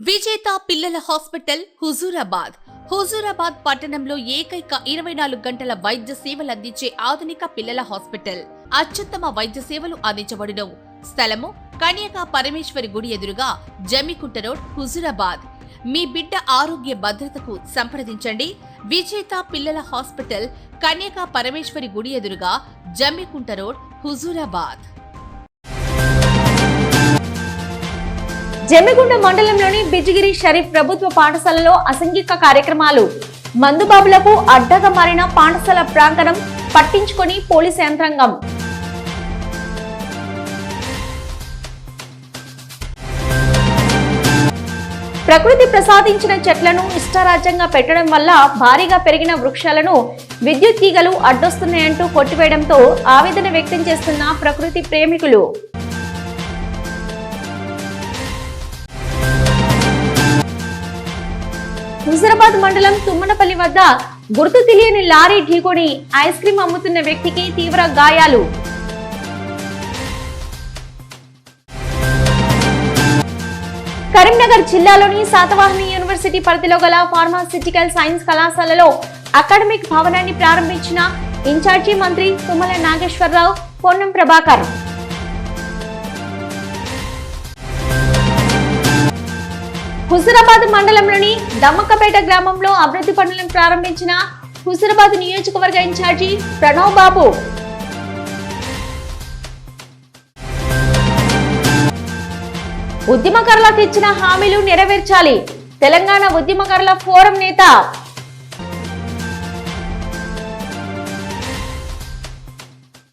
విజేత పిల్లల హాస్పిటల్ హుజూరాబాద్ పట్టణంలో ఏకైక 24 గంటల వైద్య సేవలు అందించే ఆధునిక పిల్లల హాస్పిటల్. అత్యుత్తమ వైద్య సేవలు అందించబడును. స్థలము కన్యకా పరమేశ్వరి గుడి ఎదురుగా, జమ్మికుంట రోడ్, హుజూరాబాద్. మీ బిడ్డ ఆరోగ్య భద్రతకు సంప్రదించండి. విజేత పిల్లల హాస్పిటల్, కన్యకా పరమేశ్వరి గుడి ఎదురుగా, జమ్మికుంట రోడ్, హుజూరాబాద్. జమ్మిగుంట మండలంలోని బిజిగిరి షరీఫ్ ప్రభుత్వ పాఠశాలలో అసాంఘిక కార్యక్రమాలు. మందుబాబులకు అడ్డగా మారిన పాఠశాల ప్రాంగణం పట్టించుకొని పోలీసు యంత్రాంగం. ప్రకృతి ప్రసాదించిన చెట్లను ఇష్టారాజ్యంగా పెట్టడం వల్ల భారీగా పెరిగిన వృక్షాలను విద్యుత్ తీగలు అడ్డొస్తున్నాయంటూ కొట్టివేయడంతో ఆవేదన వ్యక్తం చేస్తున్న ప్రకృతి ప్రేమికులు. హుజూరాబాద్ మండలం తుమ్మనపల్లి వద్ద గుర్తు తెలియని లారీ ఢీకొని ఐస్ క్రీం అమ్ముతున్న వ్యక్తికి తీవ్ర గాయాలు. కరీంనగర్ జిల్లాలోని శాతవాహని యూనివర్సిటీ పరిధిలో గల ఫార్మాసిటికల్ సైన్స్ కళాశాలలో అకాడమిక్ భవనాన్ని ప్రారంభించిన ఇన్ఛార్జి మంత్రి తుమ్మల నాగేశ్వరరావు, పొన్నం ప్రభాకర్. హుజూరాబాద్ మండలంలోని దమ్మకపేట గ్రామంలో అభివృద్ధి పనులను ప్రారంభించిన హుజూరాబాద్ నియోజకవర్గ ఇన్ఛార్జి ప్రణవ్ బాబు. ఉద్యమకారులకు ఇచ్చిన హామీలు నెరవేర్చాలి. తెలంగాణ ఉద్యమకారుల ఫోరం నేత